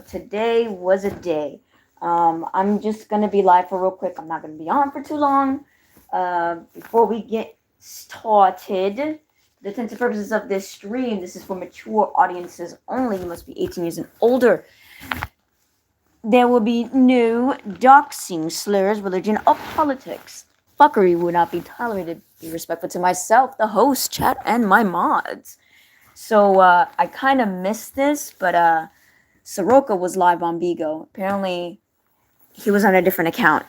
Today was a day. I'm just gonna be live for real quick. I'm not gonna be on for too long. Before we get started, the intents and purposes of this stream, this is for mature audiences only. You must be 18 years and older. There will be no doxing, slurs, religion, or politics. Fuckery will not be tolerated. Be respectful to myself, the host, chat, and my mods. So I kind of missed this, but Saroka was live on Bigo. Apparently, he was on a different account.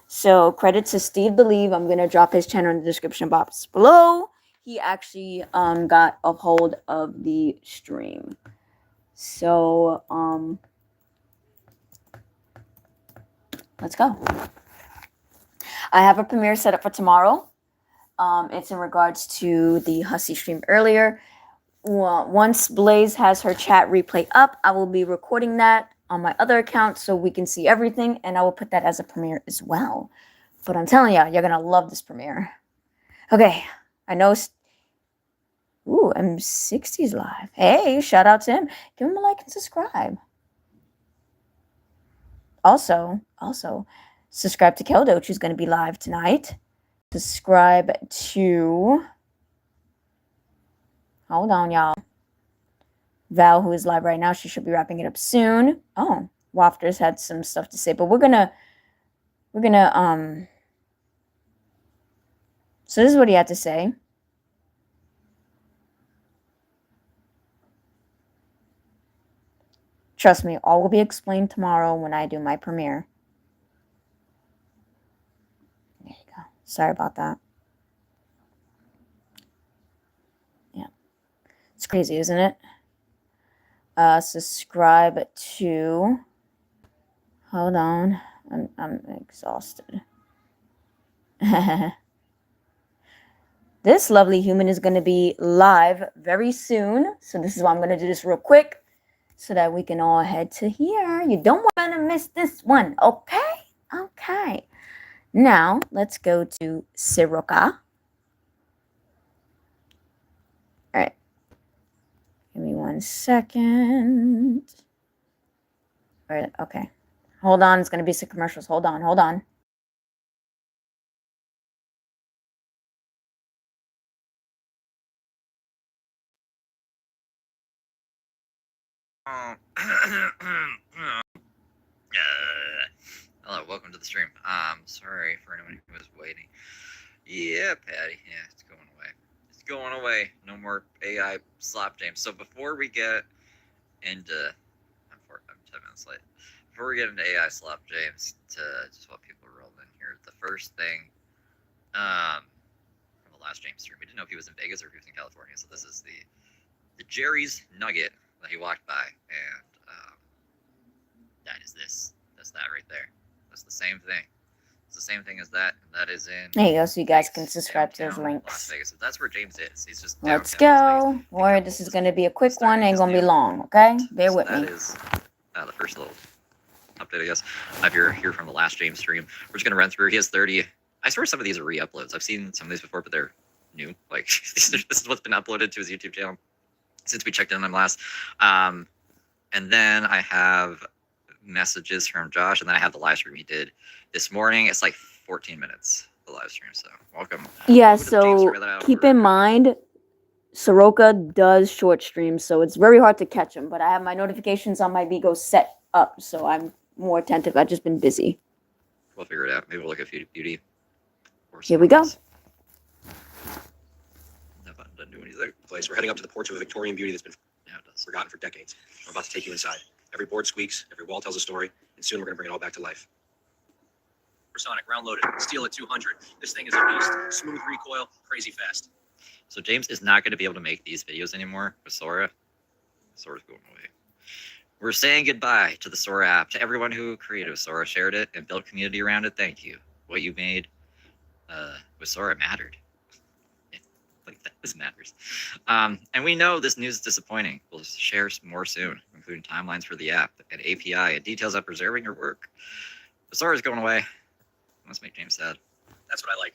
So credit to Steve Believe. I'm gonna drop his channel in the description box below. He actually got a hold of the stream. So let's go. I have a premiere set up for tomorrow. It's in regards to the Hussy stream earlier. Once Blaze has her chat replay up, I will be recording that on my other account so we can see everything, and I will put that as a premiere as well. But I'm telling you, you're gonna love this premiere. Okay, I know. Ooh, M60's live. Hey, shout out to him. Give him a like and subscribe. Also, subscribe to Keldo, who's gonna be live tonight. Subscribe to. Hold on, y'all. Val, who is live right now, she should be wrapping it up soon. Oh, Wafters had some stuff to say, but we're gonna so this is what he had to say. Trust me, all will be explained tomorrow when I do my premiere. There you go. Sorry about that. Yeah. It's crazy, isn't it? Subscribe to. Hold on. I'm exhausted. This lovely human is going to be live very soon. So this is why I'm going to do this real quick so that we can all head to here. You don't want to miss this one, okay? Okay. Now, let's go to Saroka. All right. Give me 1 second. All right, okay. Hold on. It's going to be some commercials. Hold on. Hello, welcome to the stream. Sorry for anyone who was waiting. Yeah, Patty. Yeah, it's going away. It's going away. No more AI slap games. So before we get into, I'm 10 minutes late. Before we get into AI slap games, to just let people roll in here, the first thing, from the last James stream, we didn't know if he was in Vegas or if he was in California. So this is the Jerry's Nugget that he walked by, and that is this. That's that right there. That's the same thing. It's the same thing as that, and that is in. There you go, so you guys can subscribe to those links. Las Vegas. That's where James is. He's just. Let's go. Warrior, this is going to be a quick one. Ain't going to be long, okay? Bear with me. That is the first little update, I guess. If you're here from the last James stream, we're just going to run through. He has 30. I swear some of these are re-uploads. I've seen some of these before, but they're new. Like, this is what's been uploaded to his YouTube channel since we checked in on him last. And then I have messages from Josh, and then I have the live stream he did this morning. It's like 14 minutes, the live stream, so welcome. Yeah, so keep in mind, Saroka does short streams, so it's very hard to catch him, but I have my notifications on my Bigo set up, so I'm more attentive. I've just been busy. We'll figure it out. Maybe we'll look at Beauty. Here we go. That button doesn't do anything. Place. We're heading up to the porch of a Victorian beauty that's been forgotten for decades. We're about to take you inside. Every board squeaks, every wall tells a story, and soon we're going to bring it all back to life. Sonic, round loaded, steel at 200. This thing is a beast. Smooth recoil, crazy fast. So James is not going to be able to make these videos anymore with Sora. Sora's going away. We're saying goodbye to the Sora app, to everyone who created Sora, shared it, and built community around it. Thank you. What you made with Sora mattered. This matters. And we know this news is disappointing. We'll share more soon, including timelines for the app and API and details of preserving your work. But Sora's going away. Must make James sad. That's what I like.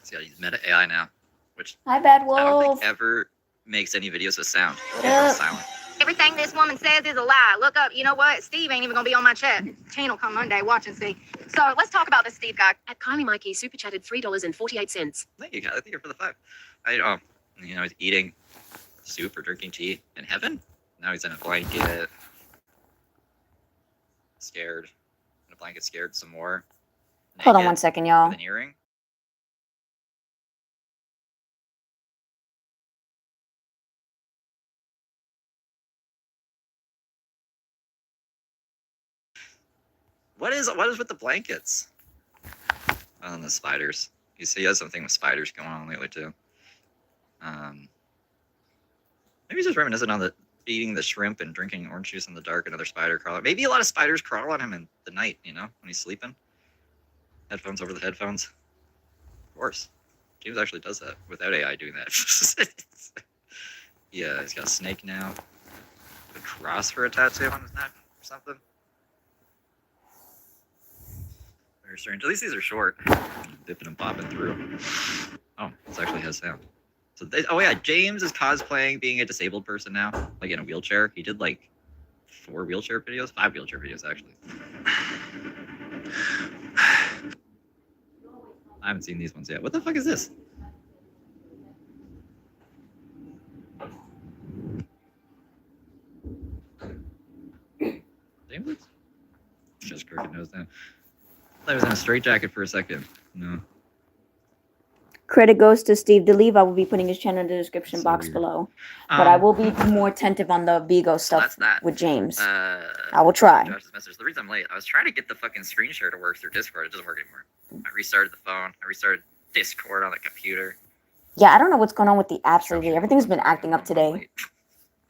See how he's meta AI now, which Hi, Bad Wolf. I don't think ever makes any videos with sound. What Yeah, up? silent. Everything this woman says is a lie. Look up. You know what? Steve ain't even gonna be on my channel come Monday. Watch and see. So let's talk about this Steve guy. At Kylie Mikey super chatted $3.48. Thank you, guys. Thank you for the 5. He's eating soup or drinking tea in heaven. Now he's in a blanket, scared. In a blanket, scared some more. Hold on Naked, 1 second, y'all. with an earring. What is with the blankets? Oh, and the spiders. You see, he has something with spiders going on lately too. Maybe he's just reminiscent on the eating the shrimp and drinking orange juice in the dark. Another spider crawling. Maybe a lot of spiders crawl on him in the night. You know, when he's sleeping. Headphones over the headphones. Of course, James actually does that without AI doing that. Yeah, he's got a snake now. A cross for a tattoo on his neck or something. Very strange. At least these are short. Dipping and bopping through. Oh, this actually has sound. So, oh yeah, James is cosplaying being a disabled person now, like in a wheelchair. He did like 4 wheelchair videos, 5 wheelchair videos actually. I haven't seen these ones yet. What the fuck is this? James? Just crooked nose down. I was in a straitjacket for a second. No. Credit goes to Steve DeLeve. I will be putting his channel in the description So box weird. below. But I will be more attentive on the Bigo stuff that's that. with James. I I will try. Josh's message. The reason I'm late, I was trying to get the fucking screen share to work through Discord. It doesn't work anymore. I restarted the phone. I restarted Discord on the computer. Yeah, I don't know what's going on with the apps lately. Everything's been acting up today.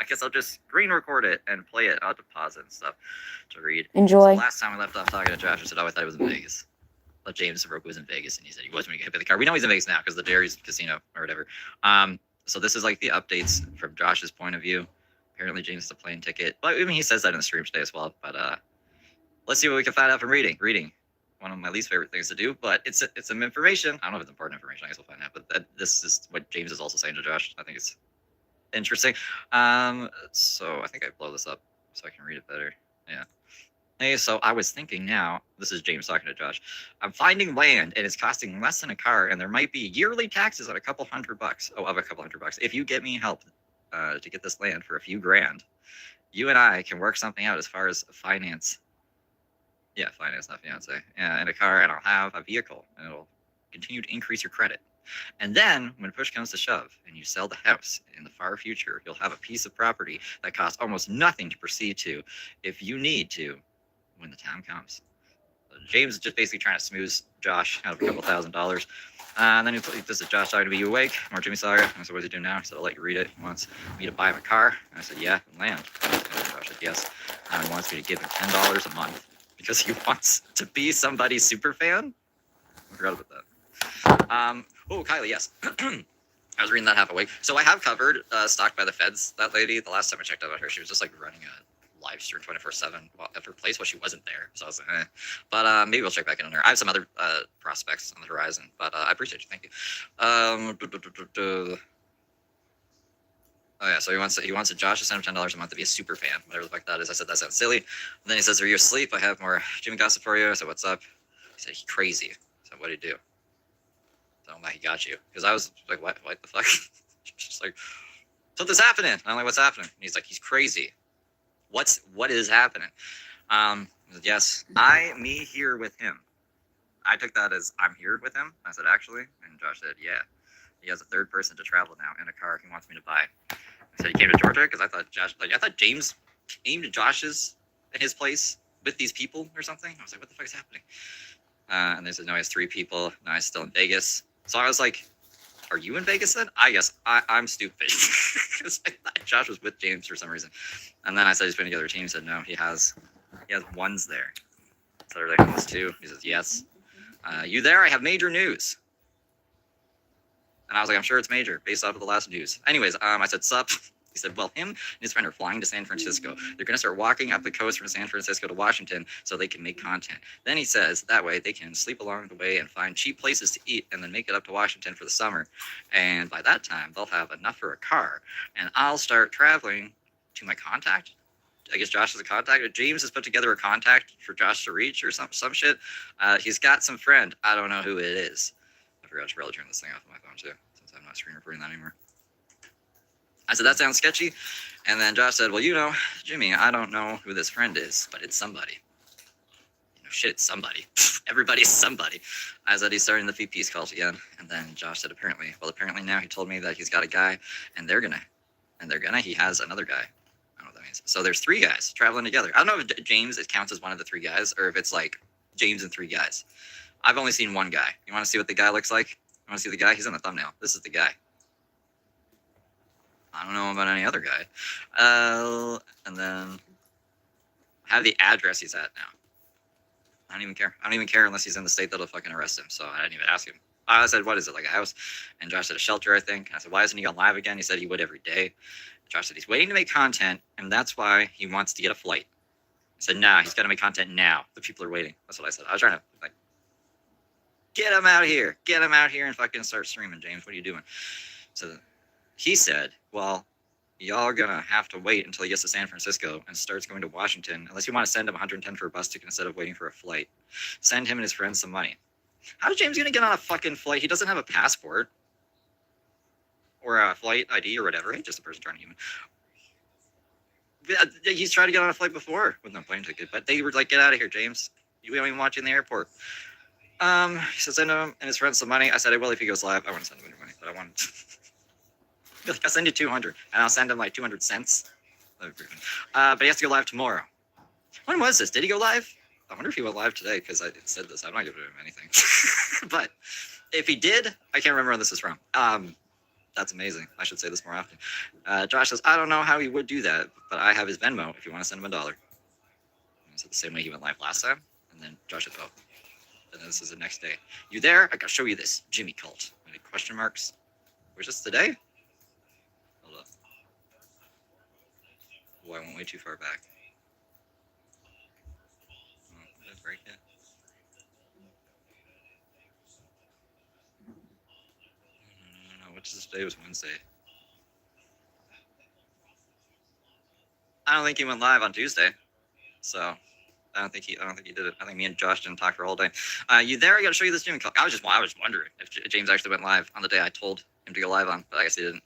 I guess I'll just screen record it and play it. I'll have to pause it and stuff to read. Enjoy. So last time I left off talking to Josh, I said, oh, I thought he was in Vegas. But James Saroka was in Vegas, and he said he wasn't going to get hit by the car. We know he's in Vegas now because the Jerry's Casino or whatever. So this is like the updates from Josh's point of view. Apparently James has a plane ticket. But I mean, he says that in the stream today as well. But let's see what we can find out from reading. Reading, one of my least favorite things to do, but it's some information. I don't know if it's important information. I guess we'll find out. But this is what James is also saying to Josh. I think it's interesting. So I think I blow this up so I can read it better. Yeah. Hey, so I was thinking now, this is James talking to Josh. I'm finding land and it's costing less than a car, and there might be yearly taxes at $200. Oh, of $200. If you get me help to get this land for a few grand, you and I can work something out as far as finance. Yeah, finance, not fiance. And a car, and I'll have a vehicle, and it'll continue to increase your credit. And then, when push comes to shove, and you sell the house in the far future, you'll have a piece of property that costs almost nothing to proceed to if you need to when the time comes. So James is just basically trying to smooth Josh out of a couple $1,000. And then this is Josh talking to me, you awake? More Jimmy Saga. I said, what does he do now? He said, I'll let you read it. He wants me to buy him a car. And I said, yeah, and land. And Josh said, yes. And he wants me to give him $10 a month because he wants to be somebody's super fan. I forgot about that. Oh, Kylie, yes. I was reading that half awake. So I have covered Stalked by the Feds, that lady. The last time I checked out her, she was just like running a live stream 24/7 at her place while she wasn't there. So I was like, eh. But maybe we'll check back in on her. I have some other prospects on the horizon, but I appreciate you. Thank you. Oh yeah, so he wants a Josh to send him $10 a month to be a super fan, whatever the fuck that is. I said that sounds silly. And then he says, "Are you asleep? I have more Jimmy gossip for you." I said, "What's up?" He said, "He's crazy." I said, "What did he do?" So I'm like, "He got you," because I was like, "What the fuck?" Just like, something's happening. And I'm like, "What's happening?" And he's like, "He's crazy." What is happening? I said, yes, me here with him. I took that as I'm here with him. I said, actually, and Josh said, yeah. He has a third person to travel now in a car he wants me to buy. I said he came to Georgia because I thought James came to Josh's at his place with these people or something. I was like, what the fuck is happening? And they said, no, he has 3 people. Now he's still in Vegas. So I was like, are you in Vegas then? I guess I'm stupid. Because I thought Josh was with James for some reason. And then I said he's putting together a team. He said, no, he has ones there. So they're like, almost 2. He says, yes. You there? I have major news. And I was like, I'm sure it's major based off of the last news. Anyways, I said, sup. He said, well, him and his friend are flying to San Francisco. They're going to start walking up the coast from San Francisco to Washington so they can make content. Then he says that way they can sleep along the way and find cheap places to eat and then make it up to Washington for the summer. And by that time, they'll have enough for a car. And I'll start traveling to my contact. I guess Josh is a contact. James has put together a contact for Josh to reach or some shit. He's got some friend. I don't know who it is. I forgot to really turn this thing off on my phone too, since I'm not screen recording that anymore. I said, that sounds sketchy. And then Josh said, well, you know, Jimmy, I don't know who this friend is, but it's somebody. You know, shit, it's somebody. Everybody's somebody. I said, he's starting the feed peace calls again. And then Josh said, apparently now he told me that he's got a guy and he has another guy. I don't know what that means. So there's 3 guys traveling together. I don't know if James, it counts as one of the 3 guys or if it's like James and 3 guys. I've only seen one guy. You want to see what the guy looks like? You want to see the guy? He's in the thumbnail. This is the guy. I don't know about any other guy. And then I have the address he's at now. I don't even care. I don't even care unless he's in the state that'll fucking arrest him. So I didn't even ask him. I said, what is it, like a house? And Josh said a shelter, I think. And I said, why isn't he on live again? He said he would every day. Josh said he's waiting to make content, and that's why he wants to get a flight. I said, nah, he's got to make content now. The people are waiting. That's what I said. I was trying to, like, get him out here. Get him out here and fucking start streaming, James. What are you doing? So he said, well, y'all are going to have to wait until he gets to San Francisco and starts going to Washington, unless you want to send him 110 for a bus ticket instead of waiting for a flight. Send him and his friends some money. How's James going to get on a fucking flight? He doesn't have a passport or a flight ID or whatever. He's just a person trying to human. He's tried to get on a flight before with no plane ticket, but they were like, get out of here, James. We don't even want you in the airport. He said, send him and his friends some money. I said, I will if he goes live. I want to send him any money, but I want like, I'll send you 200, and I'll send him like 200 cents. But he has to go live tomorrow. When was this? Did he go live? I wonder if he went live today, because I said this. I'm not giving him anything. But if he did, I can't remember when this is from. That's amazing. I should say this more often. Josh says, I don't know how he would do that, but I have his Venmo if you want to send him $1. And it's the same way he went live last time. And then Josh said, oh. And then this is the next day. You there? I gotta show you this. Jimmy cult. Any question marks? Was this today? Hold up. Oh, I went way too far back. Oh, did I break it? No, which is today was Wednesday. I don't think he went live on Tuesday. So I don't think he did it. I think me and Josh didn't talk for a whole day. You there? I gotta show you this Jimmy cult. I was just wondering if James actually went live on the day I told him to go live on, but I guess he didn't.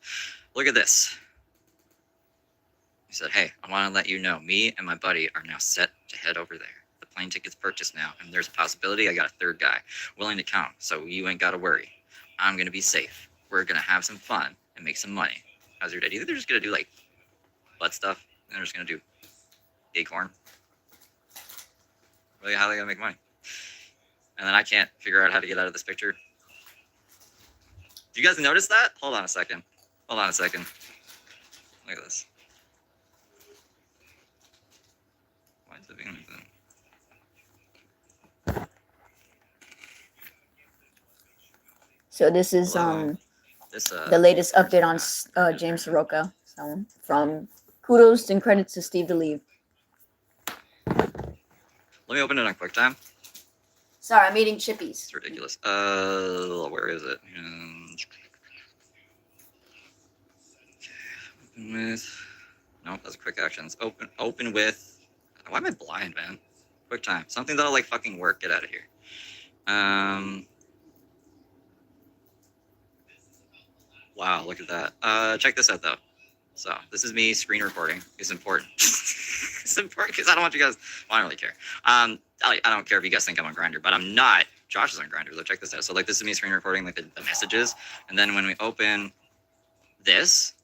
Look at this. He said, hey, I want to let you know, me and my buddy are now set to head over there. The plane ticket's purchased now, and there's a possibility I got a 3rd guy willing to come, so you ain't got to worry. I'm going to be safe. We're going to have some fun and make some money. How's your day? Either they're just going to do, like, butt stuff, and they're just going to do acorn. Really, how are they going to make money? And then I can't figure out how to get out of this picture. Do you guys notice that? Hold on a second. Look at this. Why is it being like that? So this is the latest update on James Saroka. So from kudos and credits to Steve DeLeve. Let me open it on QuickTime. Sorry, I'm eating chippies. It's ridiculous. Where is it? Open with. Nope, that's quick actions. Open with. Why am I blind, man? QuickTime. Something that'll like fucking work. Get out of here. Wow, look at that. Check this out though. So this is me screen recording. It's important. It's important because I don't want you guys. Well, I don't really care. I don't care if you guys think I'm on Grindr, but I'm not. Josh is on Grindr. So check this out. So like this is me screen recording like the messages, and then when we open this,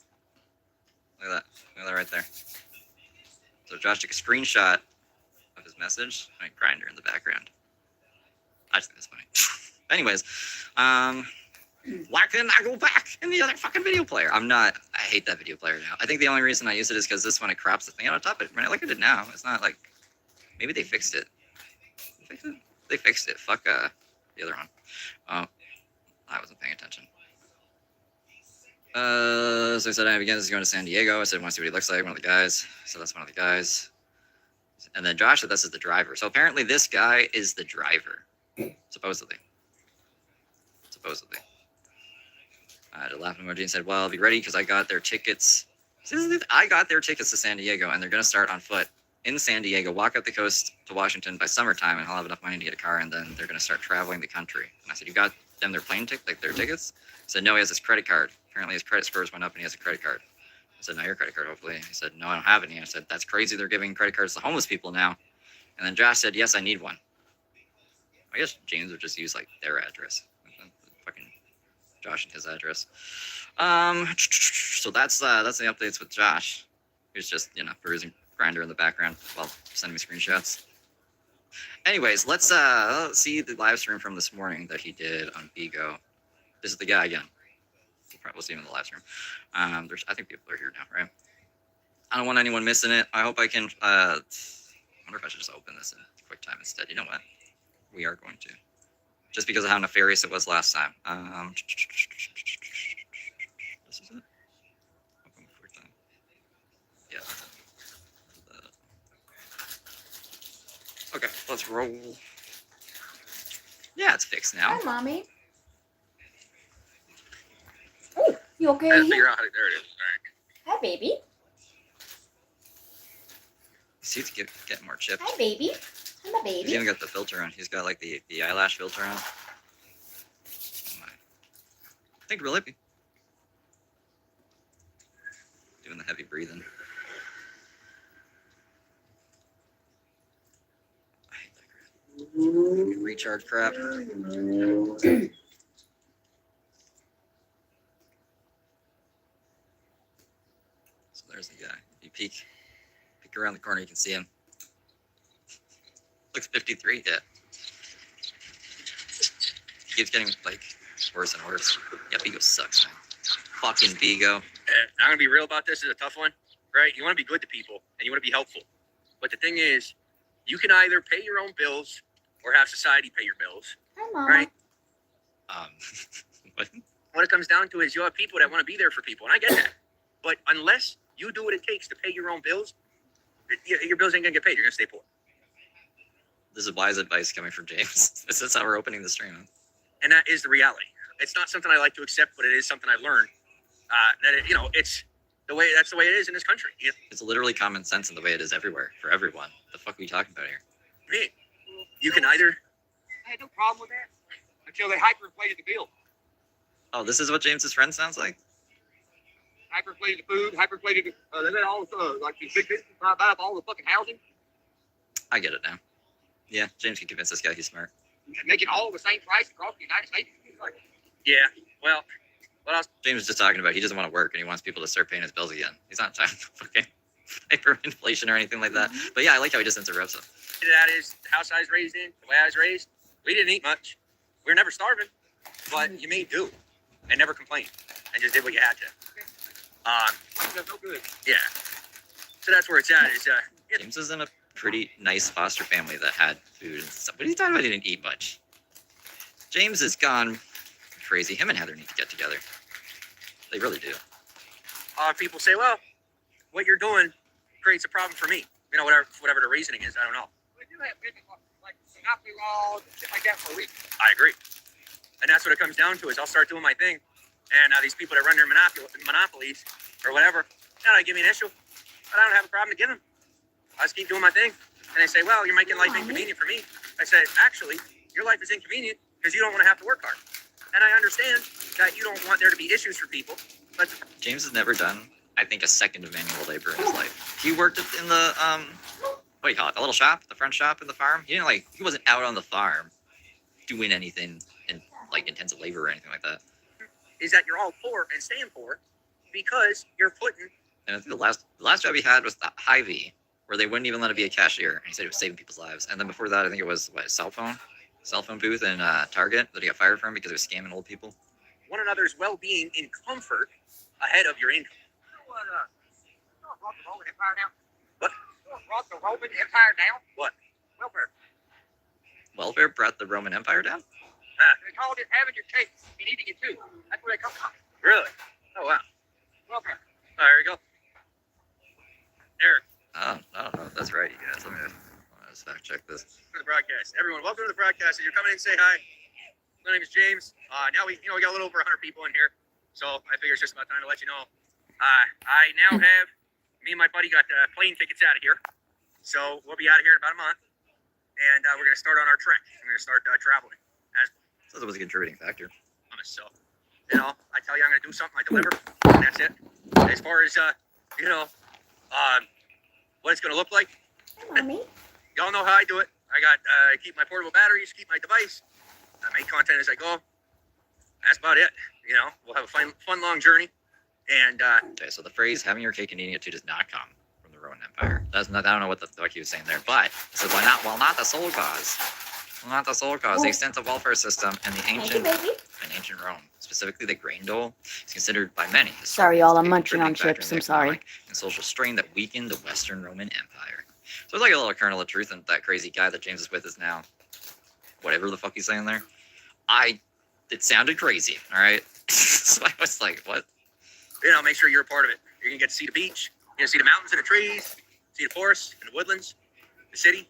look at that right there. So Josh took a screenshot of his message. I mean, Grindr in the background. I just think that's funny. Anyways, why couldn't I go back in the other fucking video player? I hate that video player now. I think the only reason I use it is because this one, it crops the thing out on top of it. When I look at it now, it's not like, maybe they fixed it. They fixed it. Fuck the other one. Oh, I wasn't paying attention. So I said, I began going to San Diego. I said, I want to see what he looks like. One of the guys. So that's one of the guys. And then Josh said, this is the driver. So apparently this guy is the driver. Supposedly. I had a laughing emoji and said, well, be ready because I got their tickets. I got their tickets to San Diego, and they're going to start on foot in San Diego, walk up the coast to Washington by summertime, and I'll have enough money to get a car, and then they're going to start traveling the country. And I said, you got them their plane ticket, like their tickets? He said, no, he has his credit card. Apparently his credit scores went up, and he has a credit card. I said, no, your credit card, hopefully. He said, no, I don't have any. I said, that's crazy. They're giving credit cards to homeless people now. And then Josh said, yes, I need one. I guess James would just use, like, their address. Fucking Josh and his address. So that's the updates with Josh, who's just, perusing Grindr in the background while sending me screenshots. Anyways, let's see the live stream from this morning that he did on Bigo. This is the guy again. We'll see him in the live stream. I think people are here now, right? I don't want anyone missing it. I hope I can. I wonder if I should just open this in QuickTime instead. You know what? We are going to, just because of how nefarious it was last time. This is it. Open QuickTime. Yeah. Okay, let's roll. Yeah, it's fixed now. Hi, mommy. Oh, you okay? I had to figure out how to. There it is. All right. Hi, baby. See to get more chips. Hi, baby. Hi, my He's baby. even got the filter on. He's got like the eyelash filter on. Oh my. Think real hippie. Doing the heavy breathing. I hate that crap. Recharge crap. So there's the guy. If you peek around the corner, you can see him. Looks 53, yeah. He keeps getting like worse and worse. Yeah, Bigo sucks, man. Fucking Bigo. I'm gonna be real about this. This is a tough one, right? You want to be good to people and you want to be helpful, but the thing is, you can either pay your own bills or have society pay your bills, Hi, mama. right? What? What it comes down to is you have people that want to be there for people, and I get that. But unless you do what it takes to pay your own bills, your bills ain't gonna get paid. You're gonna stay poor. This is wise advice coming from James. This is how we're opening the stream. And that is the reality. It's not something I like to accept, but it is something I've learned. It's the way. That's the way it is in this country. It's literally common sense in the way it is everywhere for everyone. The fuck are we talking about here? Me, you can either. I had no problem with that until they hyperinflated the bill. Oh, this is what James's friend sounds like? Hyperinflated the food, hyperinflated they let all the like these big businesses buy up all the fucking housing I get it now. Yeah, James can convince this guy he's smart. and make it all the same price across the United States. It's like, Yeah. Well, what else? James is just talking about he doesn't want to work and he wants people to start paying his bills again. He's not talking fucking hyperinflation or anything like that. But yeah, I like how he just interrupts him. That is the house I was raised in. The way I was raised, we didn't eat much. We were never starving, but you made do and never complained and just did what you had to. that's no good. Yeah. So that's where it's at. Is James is in a pretty nice foster family that had food and stuff. But he's talking about he didn't eat much. James has gone crazy. Him and Heather need to get together. They really do. people say, well, what you're doing creates a problem for me. You know, whatever the reasoning is, I don't know. We do have business like monopoly laws and shit like that for a reason. I agree. And that's what it comes down to is I'll start doing my thing. And these people that run their monopolies or whatever, they give me an issue. But I don't have a problem to give them. I just keep doing my thing. And they say, well, you're making life inconvenient for me. I said, actually, your life is inconvenient because you don't want to have to work hard. And I understand that you don't want there to be issues for people. But James has never done, I think, a second of manual labor in his life. He worked in the, what do you call it, the little shop, the front shop in the farm. He wasn't out on the farm doing anything in, intensive labor or anything like that. is that you're all poor and staying poor because you're putting. And I think the last job he had was the Hy-Vee, where they wouldn't even let him be a cashier. And he said he was saving people's lives. And then before that, I think it was, cell phone booth in Target that he got fired from because he was scamming old people. One another's well-being and comfort ahead of your income. You brought the Roman Empire down. What? You brought the Roman Empire down. What? Welfare. Welfare brought the Roman Empire down? They called it having your cake and eating it too. That's where they come from. Really? Oh wow. Okay. There we go. Eric, I don't know if that's right, you guys. Let me just fact check this. to the broadcast. Everyone, welcome to the broadcast. If you're coming in, say hi. My name is James. Now we got a little over 100 people in here, so I figure it's just about time to let you know. I now have me and my buddy got plane tickets out of here, so we'll be out of here in about a month, and we're gonna start on our trek. We're gonna start traveling. So that was a contributing factor. So, I tell you I'm gonna do something, I deliver, and that's it. As far as what it's gonna look like, Mommy. y'all know how I do it. I keep my portable batteries, keep my device. I make content as I go. That's about it. We'll have a fun long journey. And Okay, so the phrase "having your cake and eating it too" does not come from the Roman Empire. That's not. I don't know what the fuck he was saying there, but it says why not? Well, not the sole cause. Well, not the sole cause. The extensive welfare system and the Thank you, ancient baby. in ancient Rome, specifically the grain dole, is considered by many. Sorry, y'all, I'm historians to be a munching on contributing factor chips, in the I'm sorry. economic and social strain that weakened the Western Roman Empire. So there's like a little kernel of truth in that crazy guy that James is with is now. Whatever the fuck he's saying there. It sounded crazy, all right? So I was like, what? make sure you're a part of it. You're gonna get to see the beach. You're gonna see the mountains and the trees, see the forests and the woodlands, the city,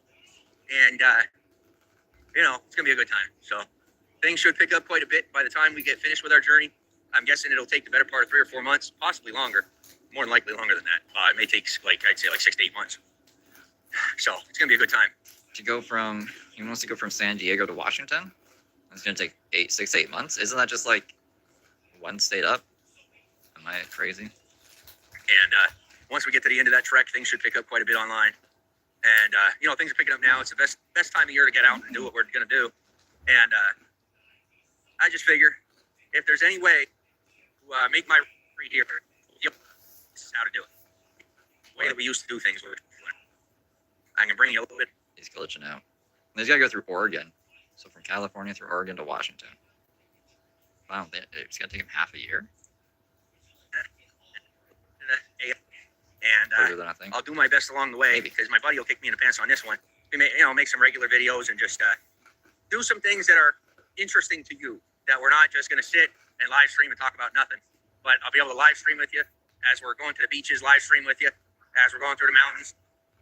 and it's gonna be a good time. So things should pick up quite a bit by the time we get finished with our journey. I'm guessing it'll take the better part of 3 or 4 months, possibly longer. More than likely longer than that. It may take I'd say 6 to 8 months. So it's gonna be a good time. He wants to go from San Diego to Washington. It's gonna take 6 to 8 months. Isn't that just like one state up? Am I crazy? And once we get to the end of that trek, things should pick up quite a bit online. And things are picking up now. It's the best time of year to get out and do what we're gonna do. And I just figure if there's any way to make my free here, this is how to do it. The way that we used to do things. I can bring you a little bit. He's glitching out. He's got to go through Oregon. So from California through Oregon to Washington. Wow, it's going to take him half a year. And Further than I think. I'll do my best along the way because my buddy will kick me in the pants on this one. We may, make some regular videos and just do some things that are interesting to you. That we're not just going to sit and live stream and talk about nothing. But I'll be able to live stream with you as we're going to the beaches, live stream with you as we're going through the mountains.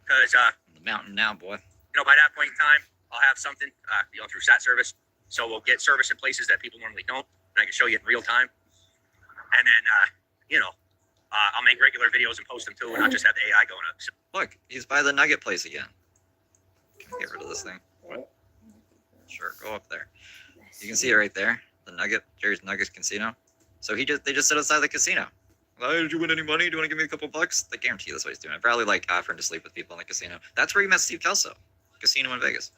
Because the mountain now, boy. by that point in time, I'll have something through sat service. So we'll get service in places that people normally don't, and I can show you in real time. And then I'll make regular videos and post them too, and not just have the AI going up. So, Look, he's by the Nugget place again. Can I get rid of this thing? Sure, go up there. You can see it right there. The Nugget, Jerry's Nuggets Casino. So they just sit outside the casino. Hey, did you win any money? Do you want to give me a couple bucks? I guarantee that's what he's doing. I probably offering to sleep with people in the casino. That's where he met Steve Kelso. Casino in Vegas.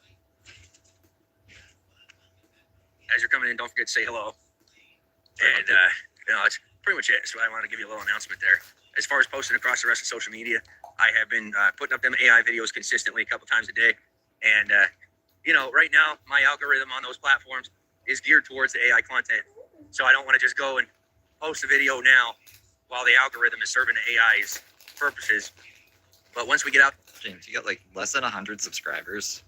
as you're coming in, don't forget to say hello. And that's pretty much it. So I wanted to give you a little announcement there. As far as posting across the rest of social media, I have been putting up them AI videos consistently a couple times a day. And right now my algorithm on those platforms is geared towards the AI content. So I don't want to just go and post a video now while the algorithm is serving the AI's purposes. But once we get out, James, you got like less than 100 subscribers.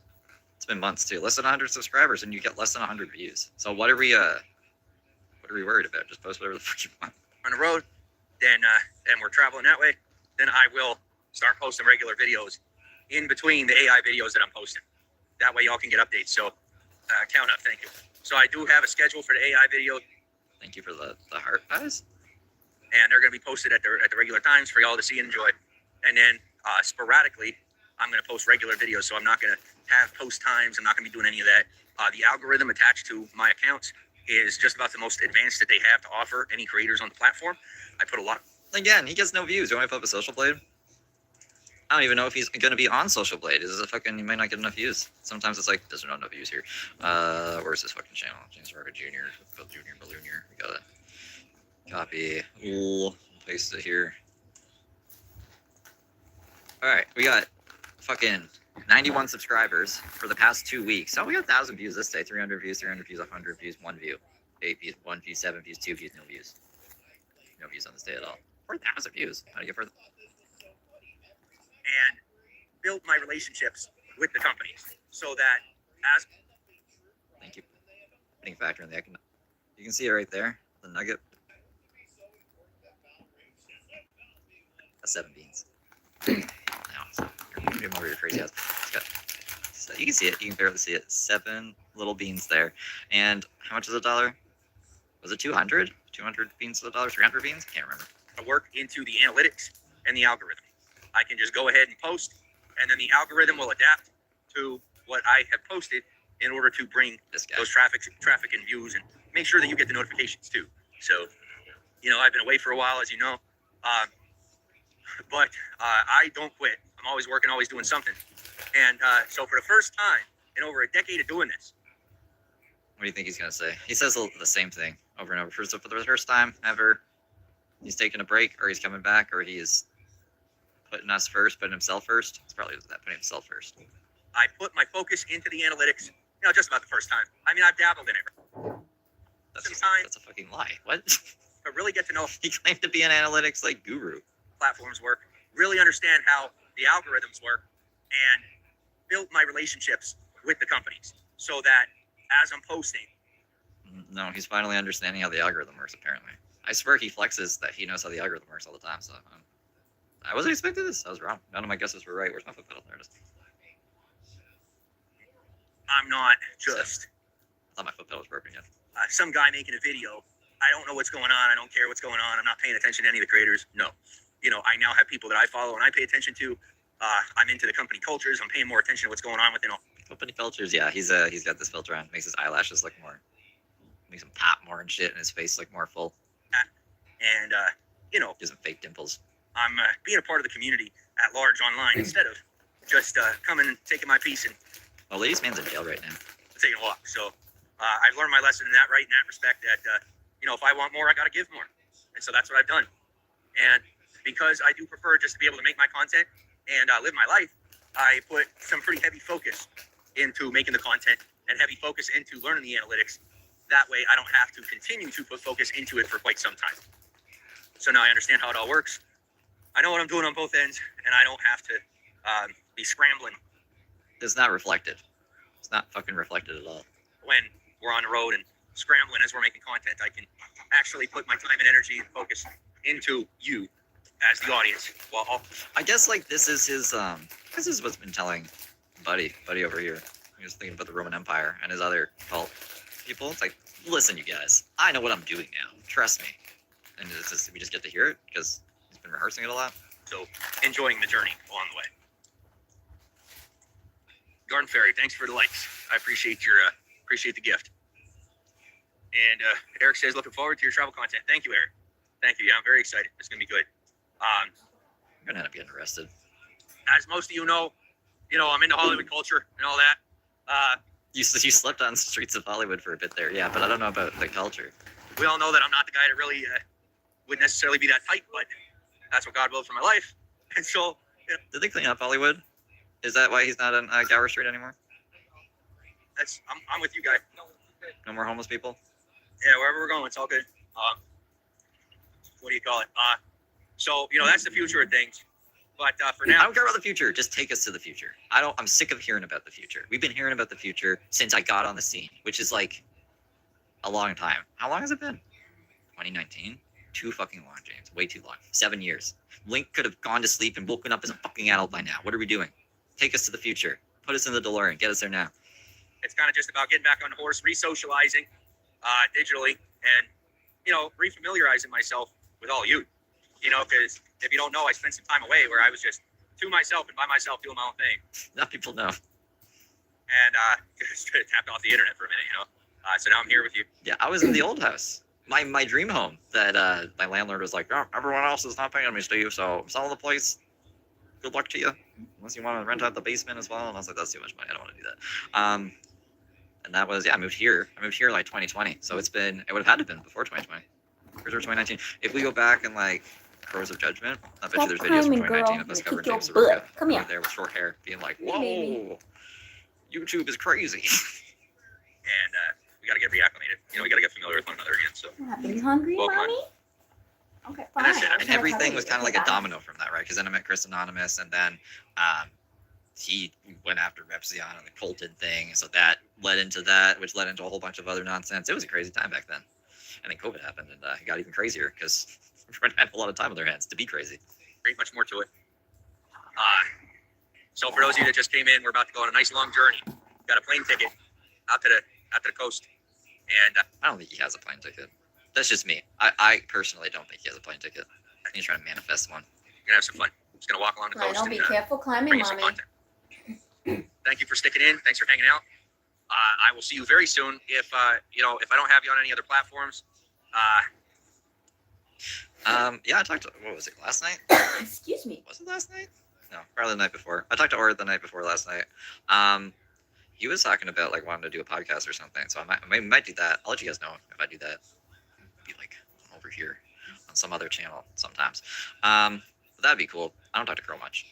It's been months too. Less than 100 subscribers, and you get less than 100 views. So what are we worried about? Just post whatever the fuck you want. on the road, then and we're traveling that way, then I will start posting regular videos in between the AI videos that I'm posting. That way y'all can get updates. So count up, thank you. So I do have a schedule for the AI video, Thank you for the heart eyes. and they're going to be posted at the regular times for y'all to see and enjoy. And then sporadically, I'm going to post regular videos. So I'm not going to have post times. I'm not going to be doing any of that. The algorithm attached to my accounts is just about the most advanced that they have to offer any creators on the platform. I put a lot. Again, he gets no views. You want me to put up a Social Blade? I don't even know if he's going to be on Social Blade. Is it fucking? He might not get enough views. Sometimes it's like, there's not enough views here. Where's this fucking channel? James Saroka Jr. Bill Jr. Balloonier. We got it. Copy. Paste it here. All right, we got fucking 91 subscribers for the past 2 weeks. Oh, we got 1,000 views this day. 300 views, 300 views, 100 views, 1 view. 8 views, 1 view, 7 views, 2 views, no views. No views on this day at all. 4,000 views. How do you get 4,000? And build my relationships with the companies so that as Thank you. Putting factor in the economic. You can see it right there. The nugget. That's 7 beans. No, so you're more your crazy ass. It's got, so you can see it. You can barely see it. 7 little beans there. And how much is $1? Was it 200? 200 beans to $1? 300 beans? Can't remember. Work into the analytics and the algorithm. I can just go ahead and post, and then the algorithm will adapt to what I have posted in order to bring This guy. those traffic and views, and make sure that you get the notifications too. So, I've been away for a while, as you know, but I don't quit. I'm always working, always doing something. And so for the first time in over a decade of doing this, What do you think he's going to say? He says the same thing over and over. For the first time ever, he's taking a break, or he's coming back, or he's putting us first, putting himself first. It's probably that, putting himself first. I put my focus into the analytics, just about the first time. I mean, I've dabbled in it. That's a fucking lie. What? To really get to know He claimed to be an analytics guru. platforms work, really understand how the algorithms work, and build my relationships with the companies so that as I'm posting, No, he's finally understanding how the algorithm works, apparently. I swear he flexes that he knows how the algorithm works all the time, so I wasn't expecting this. I was wrong. None of my guesses were right. Where's my foot pedal? There it is. I'm not just I thought my foot pedal was broken again. some guy making a video. I don't know what's going on. I don't care what's going on. I'm not paying attention to any of the creators. No. I now have people that I follow and I pay attention to. I'm into the company cultures. I'm paying more attention to what's going on within all. Company filters, yeah. He's got this filter on. Makes his eyelashes look more, makes him pop more and shit, and his face look more full. And, Gives him fake dimples. I'm being a part of the community at large online instead of just coming and taking my piece and Oh, ladies man's in jail right now. taking a walk. So I've learned my lesson in that respect that, if I want more, I got to give more. And so that's what I've done. And because I do prefer just to be able to make my content and live my life, I put some pretty heavy focus into making the content and heavy focus into learning the analytics. That way I don't have to continue to put focus into it for quite some time. So now I understand how it all works. I know what I'm doing on both ends, and I don't have to be scrambling It's not reflected. It's not fucking reflected at all. when we're on the road and scrambling as we're making content. I can actually put my time and energy and focus into you as the audience. Well, I guess this is his this is what's been telling buddy over here. He was thinking about the Roman Empire and his other cult people. It's like, listen, you guys, I know what I'm doing now. Trust me. And it's just, we just get to hear it because he's been rehearsing it a lot. so enjoying the journey along the way. Garden Fairy, thanks for the likes. I appreciate the gift. And Eric says, looking forward to your travel content. Thank you, Eric. Thank you. Yeah, I'm very excited. It's gonna be good. I'm gonna end up getting arrested. As most of you know, I'm into Hollywood culture and all that. You slept on the streets of Hollywood for a bit there, yeah, but I don't know about the culture. We all know that I'm not the guy to really would necessarily be that type, but that's what God willed for my life. And so, Did they clean up Hollywood? Is that why he's not on Gower Street anymore? I'm with you, guy. No more homeless people? Yeah, wherever we're going, it's all good. What do you call it? So that's the future of things. But for I now, don't care about the future. Just take us to the future. I'm sick of hearing about the future. We've been hearing about the future since I got on the scene, which is a long time. How long has it been? 2019? Too fucking long, James. Way too long. 7 years. Link could have gone to sleep and woken up as a fucking adult by now. What are we doing? Take us to the future. Put us in the DeLorean. Get us there now. it's kind of just about getting back on the horse, re-socializing digitally, and refamiliarizing myself with all you. Because if you don't know, I spent some time away where I was just to myself and by myself doing my own thing, Now people know. and just tapped off the internet for a minute. So now I'm here with you. Yeah, I was in the old house. My dream home that my landlord was like, oh, everyone else is not paying me, Steve, so I'm selling the place. Good luck to you. Unless you want to rent out the basement as well. And I was like, that's too much money. I don't want to do that. And that was, I moved here. I moved here 2020. So it would have had to have been before 2020. Or 2019. If we go back and Crows of Judgment, I bet you there's videos from 2019 of us covering James Saroka. Come here. There with short hair, being like, Here, whoa, baby. YouTube is crazy. And we got to get reacclimated. We got to get familiar with one another again. So Are you hungry, Welcome on. mommy? Okay, And fine. that's it. I'm And gonna everything cover was you. kind of like a Okay, bye. domino from that, right? Because then I met Chris Anonymous, and then he went after Repzion and the Colton thing. So that led into that, which led into a whole bunch of other nonsense. It was a crazy time back then. And then COVID happened, and it got even crazier because everyone had a lot of time on their hands to be crazy. Ain't much more to it. So for those of you that just came in, we're about to go on a nice long journey. Got a plane ticket out to the coast, and I don't think he has a plane ticket. That's just me. I personally don't think he has a plane ticket. I think he's trying to manifest one. we're gonna have some fun. Just gonna walk along the coast Lionel, be and careful climbing, bring you some mommy. content. Thank you for sticking in. Thanks for hanging out. I will see you very soon. If if I don't have you on any other platforms, Yeah, I talked to, what was it, last night? Excuse me. Was it last night? No, probably the night before. I talked to Ora the night before last night. He was talking about like wanting to do a podcast or something, so I might do that. I'll let you guys know if I do that. Be like over here on some other channel sometimes. But that'd be cool. I don't talk to Crow much.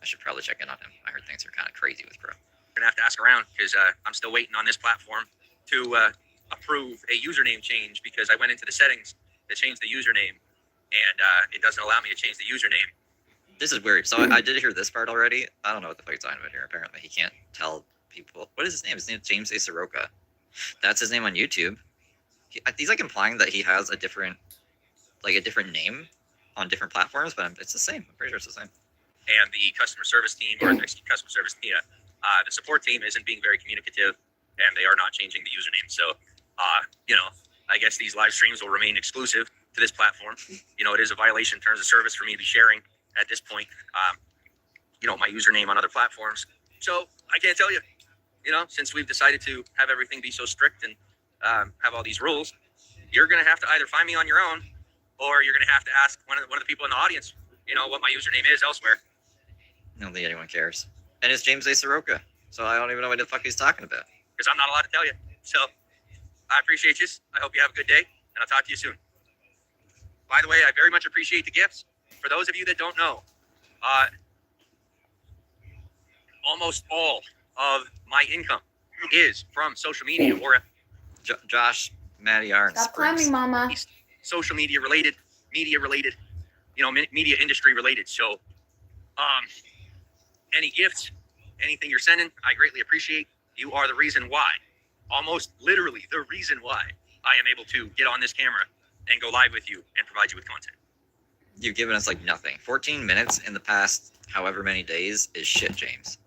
I should probably check in on him. I heard things are kind of crazy with Crow. we're gonna have to ask around because I'm still waiting on this platform to approve a username change because I went into the settings to change the username and it doesn't allow me to change the username. This is weird. So I did hear this part already. I don't know what the fuck he's talking about here. Apparently, he can't tell people. What is his name? His name is James A. Saroka. That's his name on YouTube. He's like implying that he has a different name on different platforms, but it's the same. I'm pretty sure it's the same. And the customer service team, or the customer service team, the support team isn't being very communicative, and they are not changing the username. So, I guess these live streams will remain exclusive to this platform. It is a violation in terms of service for me to be sharing at this point, my username on other platforms. So I can't tell you, since we've decided to have everything be so strict and have all these rules, you're going to have to either find me on your own, or you're going to have to ask one of the people in the audience, what my username is elsewhere. I don't think anyone cares. And it's James A. Saroka, so I don't even know what the fuck he's talking about. Because I'm not allowed to tell you. So I appreciate you. I hope you have a good day, and I'll talk to you soon. By the way, I very much appreciate the gifts. For those of you that don't know, almost all of my income is from social media or Josh, Maddie, R, and Stop Springs. climbing, mama. social media related, media industry related. So, any gifts, anything you're sending, I greatly appreciate. You are the reason why, almost literally the reason why I am able to get on this camera and go live with you and provide you with content. You've given us like nothing. 14 minutes in the past however many days is shit, James.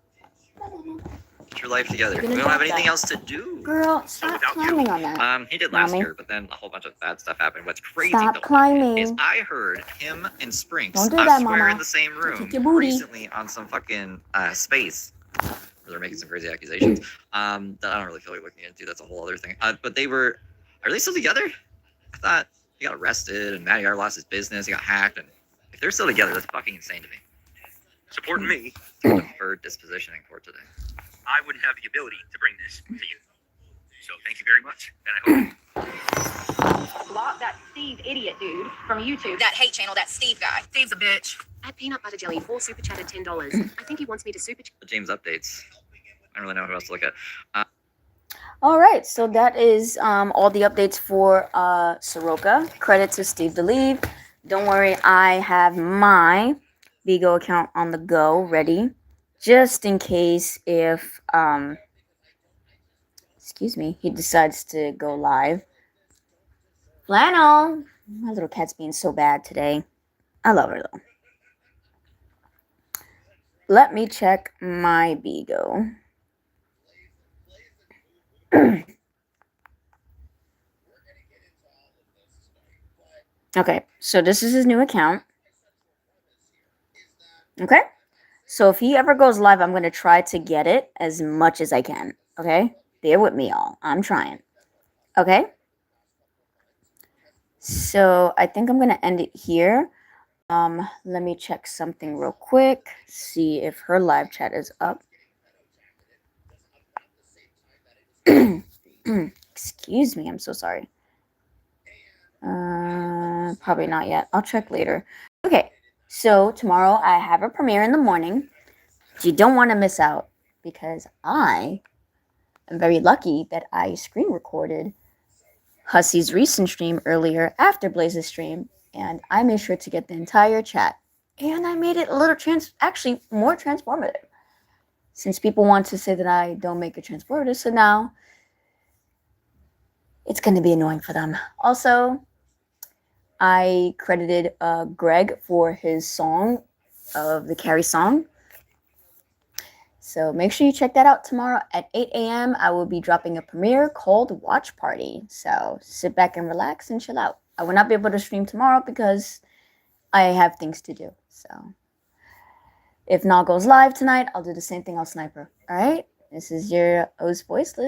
Get your life together. You're We gonna don't have drop anything that. else to do. Girl, stop without you- climbing on that. He did last Mommy. year, but then a whole bunch of bad stuff happened. What's crazy Stop though climbing. is I heard him and Sprinks, Don't do I that, swear, Mama. in the same room Kick your booty. recently on some fucking space where they're making some crazy accusations that I don't really feel like looking into. That's a whole other thing. But are they still together? I thought he got arrested and Matty R lost his business. He got hacked, and if they're still together, that's fucking insane to me. Supporting me, Deferred disposition in court today. I wouldn't have the ability to bring this to you. So thank you very much, and I hope. Block that Steve idiot dude from YouTube. That hate channel, that Steve guy. Steve's a bitch. At Peanut Butter Jelly 4 super chatted $10. I think he wants me to super The James updates. I don't really know who else to look at. All right, so that is all the updates for Saroka. Credit to Steve DeLeve. Don't worry, I have my Vigo account on the go ready, just in case if he decides to go live. Flannel, my little cat's being so bad today. I love her though. Let me check my Vigo. Okay, so this is his new account. Okay, so if he ever goes live, I'm going to try to get it as much as I can. Okay, bear with me, all. I'm trying. Okay, so I think I'm going to end it here. Let me check something real quick, see if her live chat is up. Excuse me, I'm so sorry. Probably not yet. I'll check later. Okay, so tomorrow I have a premiere in the morning. You don't want to miss out because I am very lucky that I screen recorded Hussey's recent stream earlier after Blaze's stream, and I made sure to get the entire chat. And I made it a little actually more transformative, since people want to say that I don't make it transformative. So now it's going to be annoying for them. Also, I credited Greg for his song of the Carrie song. So make sure you check that out tomorrow at 8 a.m. I will be dropping a premiere called Watch Party. So sit back and relax and chill out. I will not be able to stream tomorrow because I have things to do. So if not goes live tonight, I'll do the same thing on Sniper. All right? This is your host voiceless.